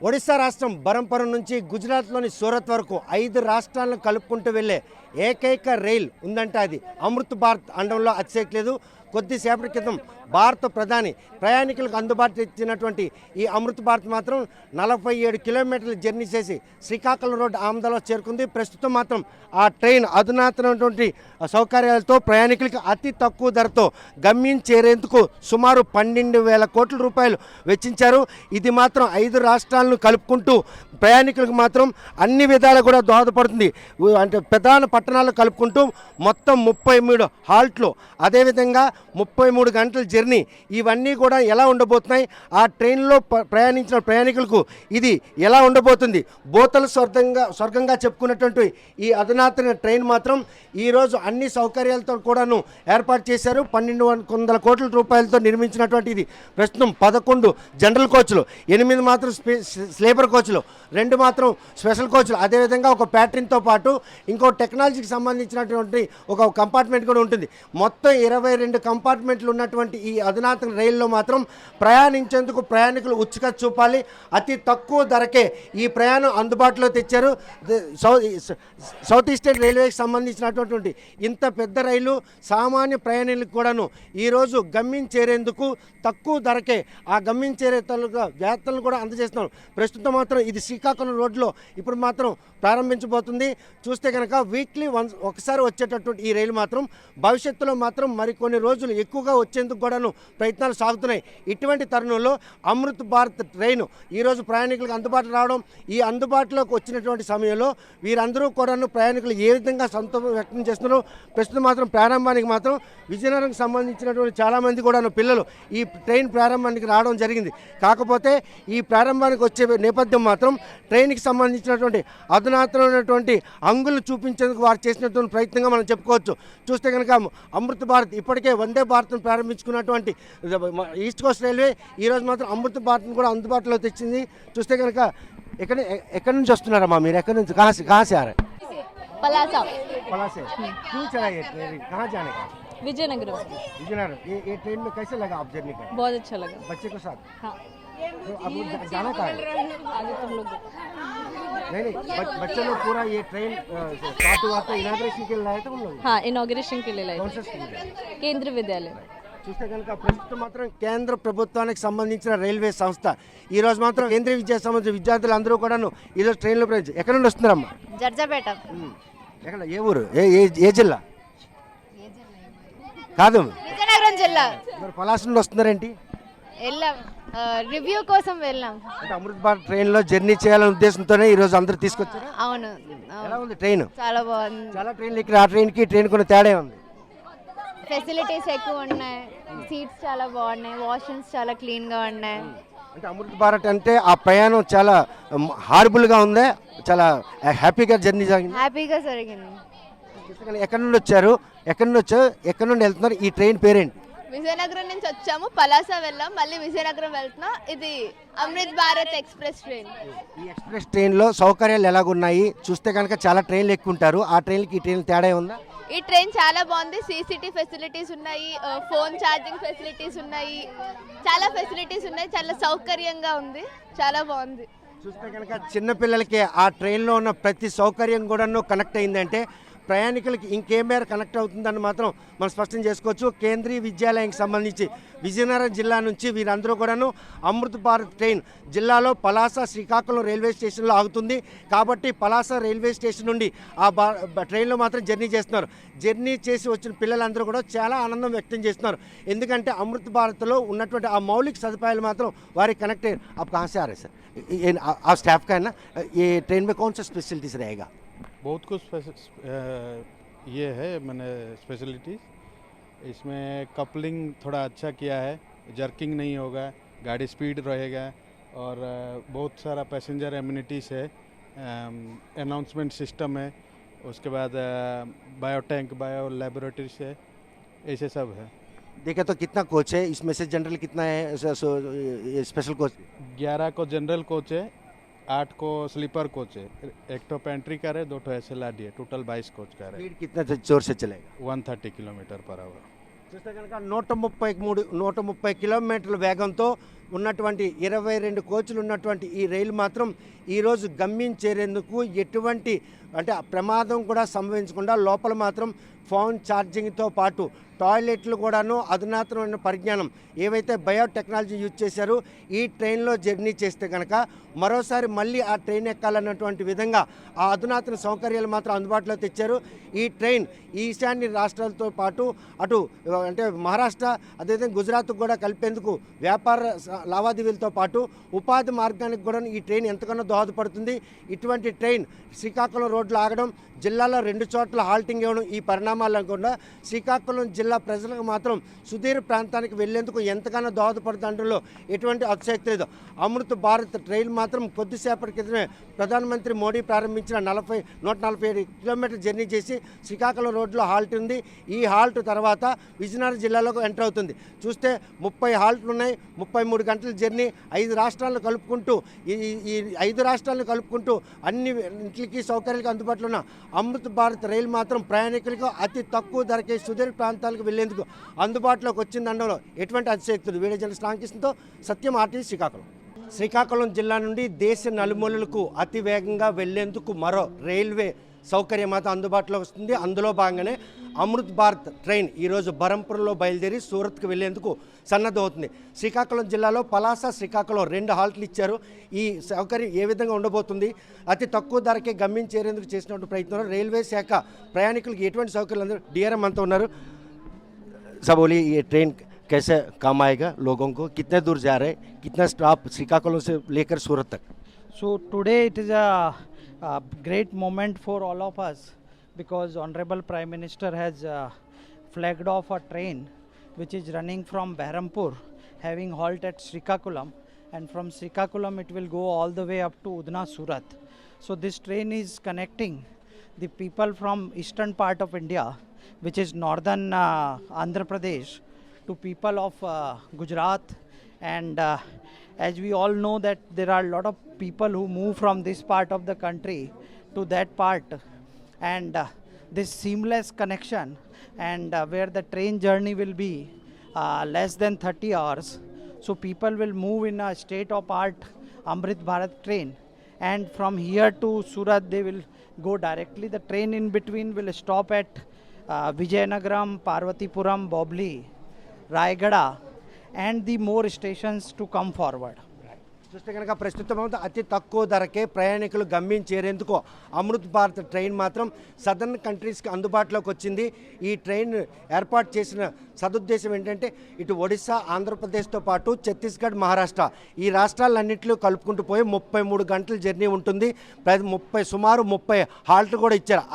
ఒడిశా రాష్ట్రం బరంపురం నుంచి గుజరాత్లోని సూరత్ వరకు 5 రాష్ట్రాలను కలుపుకుంటూ వెళ్ళే ఏకైక రైల్ ఉందంటే అది అమృత్ భారత్ అనడంలో అతిశయక్తి లేదు. కొద్దిసేపటి క్రితం భారత ప్రధాని ప్రయాణికులకు అందుబాటులో ఇచ్చినటువంటి ఈ అమృత్ భారత్ మాత్రం 47 కిలోమీటర్ల జర్నీ చేసి శ్రీకాకుళం రోడ్ ఆమదాలో చేరుకుంది. ప్రస్తుతం మాత్రం ఆ ట్రైన్ అధునాతనటువంటి సౌకర్యాలతో ప్రయాణికులకు అతి తక్కువ ధరతో గమ్యం చేరేందుకు సుమారు 12,000 కోట్ల రూపాయలు వెచ్చించారు. ఇది మాత్రం 5 రాష్ట్రాలను కలుపుకుంటూ ప్రయాణికులకు మాత్రం అన్ని విధాలు కూడా దోహదపడుతుంది. అంటే ప్రధాన పట్టణాలు కలుపుకుంటూ మొత్తం 33 హాల్ట్లు, అదేవిధంగా 33 గంటల జర్నీ, ఇవన్నీ కూడా ఎలా ఉండబోతున్నాయి, ఆ ట్రైన్లో ప్రయాణించిన ప్రయాణికులకు ఇది ఎలా ఉండబోతుంది, భూతల స్వర్గంగా చెప్పుకున్నటువంటి ఈ అధునాతన ట్రైన్ మాత్రం ఈరోజు అన్ని సౌకర్యాలతో కూడాను ఏర్పాటు చేశారు. 1,200 కోట్ల రూపాయలతో నిర్మించినటువంటి ఇది ప్రస్తుతం 11 జనరల్ కోచ్లు, 8 మాత్రం స్లీపర్ కోచ్లు, 2 మాత్రం స్పెషల్ కోచ్లు, అదేవిధంగా ఒక ప్యాటర్న్తో పాటు ఇంకో టెక్నాలజీకి సంబంధించినటువంటి ఒక కంపార్ట్మెంట్ కూడా ఉంటుంది. మొత్తం 22 కంపార్ట్మెంట్లు ఉన్నటువంటి ఈ అధునాతన రైల్లో మాత్రం ప్రయాణించేందుకు ప్రయాణికులు ఉత్సుకత చూపాలి. అతి తక్కువ ధరకే ఈ ప్రయాణం అందుబాటులో తెచ్చారు. సౌత్ ఈస్టర్న్ రైల్వేకి సంబంధించినటువంటి ఇంత పెద్ద రైలు సామాన్య ప్రయాణికులకు కూడాను ఈరోజు గమ్యం చేరేందుకు తక్కువ ధరకే ఆ గమ్యం చేరే వ్యాప్తలను కూడా అందజేస్తున్నారు. ప్రస్తుతం మాత్రం ఇది శ్రీకాకుళం రోడ్లో ఇప్పుడు మాత్రం ప్రారంభించబోతుంది. చూస్తే కనుక వీక్లీ ఒకసారి వచ్చేటటువంటి ఈ రైలు మాత్రం భవిష్యత్తులో మాత్రం మరికొన్ని రోజులు ఎక్కువగా వచ్చేందుకు కూడాను ప్రయత్నాలు సాగుతున్నాయి. ఇటువంటి తరుణంలో అమృత్ భారత్ ట్రైన్ ఈరోజు ప్రయాణికులకు అందుబాటులో రావడం, ఈ అందుబాటులోకి వచ్చినటువంటి సమయంలో వీరందరూ కూడాను ప్రయాణికులు ఏ విధంగా సంతోషం వ్యక్తం చేస్తున్నారో ప్రస్తుతం మాత్రం ప్రారంభానికి మాత్రం విజయనగరంకి సంబంధించినటువంటి చాలామంది కూడాను పిల్లలు ఈ ట్రైన్ ప్రారంభానికి రావడం జరిగింది. కాకపోతే ఈ ప్రారంభానికి వచ్చే నేపథ్యం మాత్రం ట్రైన్కి సంబంధించినటువంటి అధునాతనమైనటువంటి అంగులను చూపించేందుకు వారు చేసినటువంటి ప్రయత్నంగా మనం చెప్పుకోవచ్చు. చూస్తే కనుక అమృత్ భారత్ ఇప్పటికే వందే భారత్ను ప్రారంభించుకున్నటువంటి ఈస్ట్ కోస్ట్ రైల్వే ఈరోజు మాత్రం అమృత్ భారత్ను కూడా అందుబాటులో తెచ్చింది. చూస్తే కనుక ఎక్కడి నుంచి వస్తున్నారమ్మా మీరు? ఎక్కడి నుంచి కहाँ से आ रहे? पलासा। पलासे। क्यों चला ये ट्रेन? कहाँ जाने का? विजयनगर। विजयनगर। ये ट्रेन में कैसे लगा आप जर्नी का? बहुत अच्छा लगा। बच्चे के साथ? हाँ। तो अब जाना कहाँ है? आगे तुम लोग। नहीं बच्चे लोग पूरा ये ट्रेन स्टार्ट हुआ था इनॉग्रेशन के लिए लाए थे उन लोग? हाँ, इनॉग्रेशन के लिए लाए कौन थे। सा स्कूल है? केंद्रीय विद्यालय। చూస్తే కనుక ప్రస్తుతం మాత్రం కేంద్ర ప్రభుత్వానికి సంబంధించిన రైల్వే సంస్థ ఈరోజు మాత్రం కేంద్రీయ విద్యా సంబంధించిన విద్యార్థులు అందరూ కూడాను ఈరోజు ట్రైన్లో ఎక్కడి నుండి వస్తున్నారమ్మా? జర్జాపేట। ఎక్కడ? ఏ ఊరు? ఏ జిల్లా? కాదు విజయనగరం జిల్లా। మరి పలాస నుండి వస్తున్నారేంటి? వెళ్ళాం, రివ్యూ కోసం వెళ్ళాం. అంటే అమృత్ భారత్ ట్రైన్లో జర్నీ చేయాలనే ఉద్దేశంతోనే ఈరోజు అందరూ తీసుకొచ్చారు. అవును, ఎలా ఉంది ట్రైన్? చాలా బాగుంది. చాలా ట్రైన్లు ఇక్కడ ఆ ట్రైన్కి ట్రైన్ కొన్ని తేడా ఉంది. ఫెసిలిటీస్ ఎక్కువ ఉన్నాయి, సీట్స్ చాలా బాగున్నాయి, వాష్రూమ్స్ చాలా క్లీన్గా ఉన్నాయి. అంటే అమృత్ భారత్ అంటే ఆ ప్రయాణం చాలా హారబుల్గా ఉంది, చాలా హ్యాపీగా జర్నీ జరిగింది. హ్యాపీగా జరిగింది. ఎక్కడి నుండి వచ్చారు? ఎక్కడి నుండి వెళ్తున్నారు? ఈ ట్రైన్ పేరేంటి? విజయనగరం నుంచి వచ్చాము, పలాస వెళ్ళాం, మళ్ళీ విజయనగరం వెళ్తున్నాం. ఇది అమృత్ భారత్ ఎక్స్ప్రెస్ ట్రైన్. ఈ ఎక్స్ప్రెస్ ట్రైన్లో సౌకర్యాలు ఎలాగున్నాయి? చూస్తే కనుక చాలా ట్రైన్లు ఎక్కువ ఉంటారు, ఆ ట్రైన్కి ఈ ట్రైన్ తేడా ఉందా? ఈ ట్రైన్ చాలా బాగుంది. సీసీటీ ఫెసిలిటీస్ ఉన్నాయి, ఫోన్ ఛార్జింగ్ ఫెసిలిటీస్ ఉన్నాయి, చాలా ఫెసిలిటీస్ ఉన్నాయి, చాలా సౌకర్యంగా ఉంది, చాలా బాగుంది. చూస్తే కనుక చిన్నపిల్లలకి ఆ ట్రైన్లో ఉన్న ప్రతి సౌకర్యం కూడాను కనెక్ట్ అయిందంటే ప్రయాణికులకి ఇంకేం మేర కనెక్ట్ అవుతుందని మాత్రం మనం స్పష్టం చేసుకోవచ్చు. కేంద్రీయ విద్యాలయానికి సంబంధించి విజయనగరం జిల్లా నుంచి వీరందరూ కూడాను అమృత్ భారత్ ట్రైన్ జిల్లాలో పలాస శ్రీకాకుళం రైల్వే స్టేషన్లో ఆగుతుంది. కాబట్టి పలాస రైల్వే స్టేషన్ నుండి ఆ ట్రైన్లో మాత్రం జర్నీ చేస్తున్నారు. జర్నీ చేసి వచ్చిన పిల్లలందరూ కూడా చాలా ఆనందం వ్యక్తం చేస్తున్నారు. ఎందుకంటే అమృత్ భారత్లో ఉన్నటువంటి ఆ మౌలిక సదుపాయాలు మాత్రం వారికి కనెక్ట్ అయ్యారు. आप कहाँ से आ रहे सर? आप स्टाफ का है ना? ये ट्रेन में कौन सा स्पेशलिटीज रहेगा? बहुत कुछ ये है मैंने स्पेशलिटीज़ इसमें कपलिंग थोड़ा अच्छा किया है, जर्किंग नहीं होगा, गाड़ी स्पीड रहेगा और बहुत सारा पैसेंजर एम्यूनिटीज़ है, अनाउंसमेंट सिस्टम है, उसके बाद बायो टैंक, बायो लेबोरेटरीज है, ऐसे सब है। देखे तो कितना कोच है इसमें से? जनरल कितना है? स्पेशल कोच 11 को जनरल कोच है, 8 को स्लीपर कोच है, एक तो पेंट्री कार है, 2 तो SLRD है, टोटल 22 कोच कार है। स्पीड कितना जोर से चलेगा? 130 किलोमीटर पर आवर। చూస్తే కనుక 130 కిలోమీటర్ల వేగంతో ఉన్నటువంటి 22 కోచ్లు ఉన్నటువంటి ఈ రైలు మాత్రం ఈరోజు గమ్యం చేరేందుకు ఎటువంటి అంటే ప్రమాదం కూడా సంభవించకుండా లోపల మాత్రం ఫోన్ ఛార్జింగ్తో పాటు టాయిలెట్లు కూడాను అధునాతనమైన పరిజ్ఞానం ఏవైతే బయోటెక్నాలజీ యూజ్ చేశారో ఈ ట్రైన్లో జర్నీ చేస్తే కనుక మరోసారి మళ్ళీ ఆ ట్రైన్ ఎక్కాలన్నటువంటి విధంగా ఆ అధునాతన సౌకర్యాలు మాత్రం అందుబాటులో తెచ్చారు. ఈ ట్రైన్ ఈశాన్య రాష్ట్రాలతో పాటు అటు అంటే మహారాష్ట్ర అదేవిధంగా గుజరాత్కు కూడా కలిపేందుకు వ్యాపార లావాదేవీలతో పాటు ఉపాధి మార్గానికి కూడా ఈ ట్రైన్ ఎంతగానో దోహదపడుతుంది. ఇటువంటి ట్రైన్ శ్రీకాకుళం రోడ్లు ఆగడం, జిల్లాలో 2 చోట్ల హాల్టింగ్ ఇవ్వడం ఈ పరిణామాలు కూడా శ్రీకాకుళం జిల్లా ప్రజలకు మాత్రం సుదీర్ ప్రాంతానికి వెళ్లేందుకు ఎంతగానో దోహదపడుతుండలో ఎటువంటి అతిశక్తి లేదు. అమృత్ భారత్ ట్రైన్ మాత్రం కొద్దిసేపటి క్రితమే ప్రధానమంత్రి మోడీ ప్రారంభించిన 147 కిలోమీటర్ల జర్నీ చేసి శ్రీకాకుళం రోడ్లో హాల్ట్ ఉంది. ఈ హాల్ట్ తర్వాత విజయనగరం జిల్లాలోకి ఎంటర్ అవుతుంది. చూస్తే 30 హాల్ట్లు ఉన్నాయి, 33 గంటల జర్నీ, 5 రాష్ట్రాలను కలుపుకుంటూ ఈ 5 రాష్ట్రాలను కలుపుకుంటూ అన్ని ఇంటికి సౌకర్యాలకు అందుబాటులో ఉన్న అమృత్ భారత్ రైలు మాత్రం ప్రయాణికులకు అతి తక్కువ ధరకే సుదీర్ ప్రాంతాలకు వెళ్లేందుకు అందుబాటులోకి వచ్చిందనడంలో ఎటువంటి అతిశయక్తులు. వీడియో జర్నలిస్ట్ రామకృష్ణతో సత్యం, ఆర్టీవీ శ్రీకాకుళం. శ్రీకాకుళం జిల్లా నుండి దేశ నలుమూలలకు అతి వేగంగా వెళ్లేందుకు మరో రైల్వే సౌకర్యం మాత్రం అందుబాటులోకి వస్తుంది. అందులో భాగంగానే అమృత్ భారత్ ట్రైన్ ఈరోజు బరంపురంలో బయలుదేరి సూరత్కు వెళ్లేందుకు సన్నద్ధమవుతుంది. శ్రీకాకుళం జిల్లాలో పలాస, శ్రీకాకుళం 2 హాల్ట్లు ఇచ్చారు. ఈ సౌకర్యం ఏ విధంగా ఉండబోతుంది, అతి తక్కువ ధరకే గమ్యం చేరేందుకు చేసినటువంటి ప్రయత్నంలో రైల్వే శాఖ ప్రయాణికులకు ఎటువంటి సౌకర్యాలు అందరూ డిఆర్ఎం అంతా ఉన్నారు. सबोली ये ट्रेन कैसे काम आएगा लोगों को, कितने दूर जा रहे हैं, कितना स्टॉप श्रीकाकुलम से लेकर सूरत तक? So today it is a great moment for all of us because Honorable Prime Minister has flagged off a train which is running from Behrampur, having halt at Srikakulam, and from Srikakulam it will go all the way up to Udna, Surat. So this train is connecting the people from eastern part of India, which is northern Andhra Pradesh, to people of Gujarat, and as we all know that there are a lot of people who move from this part of the country to that part, and this seamless connection and where the train journey will be less than 30 hours, so people will move in a state of art Amrit Bharat train, and from here to Surat they will go directly. The train in between will stop at Vijayanagaram, Parvatipuram, Bobli, Raigada, and the more stations to come forward. చూస్తే కనుక ప్రస్తుతం అతి తక్కువ ధరకే ప్రయాణికులు గమ్యం చేరేందుకు Amrit Bharat train మాత్రం సదర్న్ కంట్రీస్కి అందుబాటులోకి వచ్చింది. ఈ ట్రైన్ ఏర్పాటు చేసిన సదుద్దేశం ఏంటంటే ఇటు ఒడిశా, ఆంధ్రప్రదేశ్తో పాటు ఛత్తీస్గఢ్, మహారాష్ట్ర ఈ రాష్ట్రాలన్నింటిలో కలుపుకుంటూ పోయి 33 గంటల జర్నీ ఉంటుంది. సుమారు 30 హాల్ట్లు కూడా ఇచ్చారు.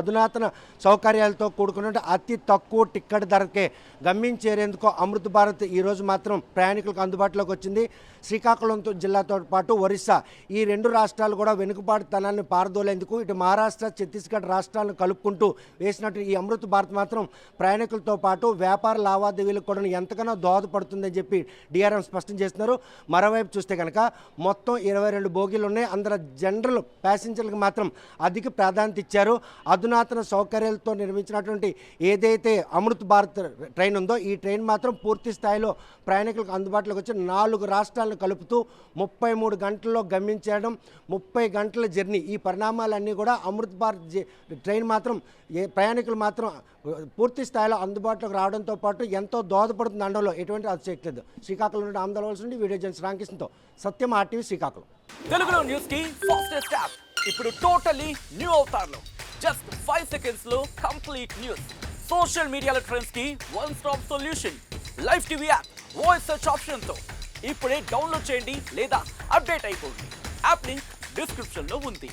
అధునాతన సౌకర్యాలతో కూడుకున్న అతి తక్కువ టిక్కెట్ ధరకే గమ్యం చేరేందుకు అమృత్ భారత్ ఈరోజు మాత్రం ప్రయాణికులకు అందుబాటులోకి వచ్చింది. శ్రీకాకుళం జిల్లాతో పాటు ఒరిస్సా ఈ 2 రాష్ట్రాలు కూడా వెనుకబాటుతనాన్ని పారదోలేందుకు ఇటు మహారాష్ట్ర, ఛత్తీస్గఢ్ రాష్ట్రాలను కలుపుకుంటూ వేసినట్టు ఈ అమృత్ భారత్ మాత్రం ప్రయాణికులతో పాటు వ్యాపార లావాదేవీలకు కూడా ఎంతగానో దోహదపడుతుందని చెప్పి డిఆర్ఎం స్పష్టం చేస్తున్నారు. మరోవైపు చూస్తే కనుక మొత్తం 22 బోగీలు ఉన్నాయి. అందులో జనరల్ ప్యాసింజర్లకు మాత్రం అధిక ప్రాధాన్యత ఇచ్చారు. అధునాతన సౌకర్యాలతో నిర్మించినటువంటి ఏదైతే అమృత్ భారత్ ట్రైన్ ఉందో ఈ ట్రైన్ మాత్రం పూర్తి స్థాయిలో ప్రయాణికులకు అందుబాటులోకి వచ్చి 4 రాష్ట్రాలను కలుపుతూ 33 గంటల్లో గమ్యం చేయడం, 30 గంటల జర్నీ ఈ పరిణామాలన్నీ కూడా అమృత్ భారత్ ట్రైన్ మాత్రం ప్రయాణికులు మాత్రం పూర్తి స్థాయిలో అందుబాటులోకి రావడంతో పాటు ఎంతో దోహదపడుతుంది అనడంలో ఎటువంటి అతిశక్తి లేదు. శ్రీకాకుళం నుండి ఆంధ్రవలసి నుండి వీడియో జర్నలిస్ట్ రామకృష్ణతో సత్యం, ఆర్టీవీ శ్రీకాకుళం. తెలుగులో న్యూస్ కి ఫాస్టెస్ట్ యాప్ ఇప్పుడు టోటల్లీ న్యూ అవతార్లో జస్ట్ 5 సెకండ్స్ లో కంప్లీట్ న్యూస్. సోషల్ మీడియాలో ట్రెండ్స్ కి one stop solution. Live TV app voice search option తో ఇప్పుడే డౌన్లోడ్ చేయండి లేదా అప్డేట్ అయిపోండి. యాప్ లింక్ డిస్క్రిప్షన్ లో ఉంది.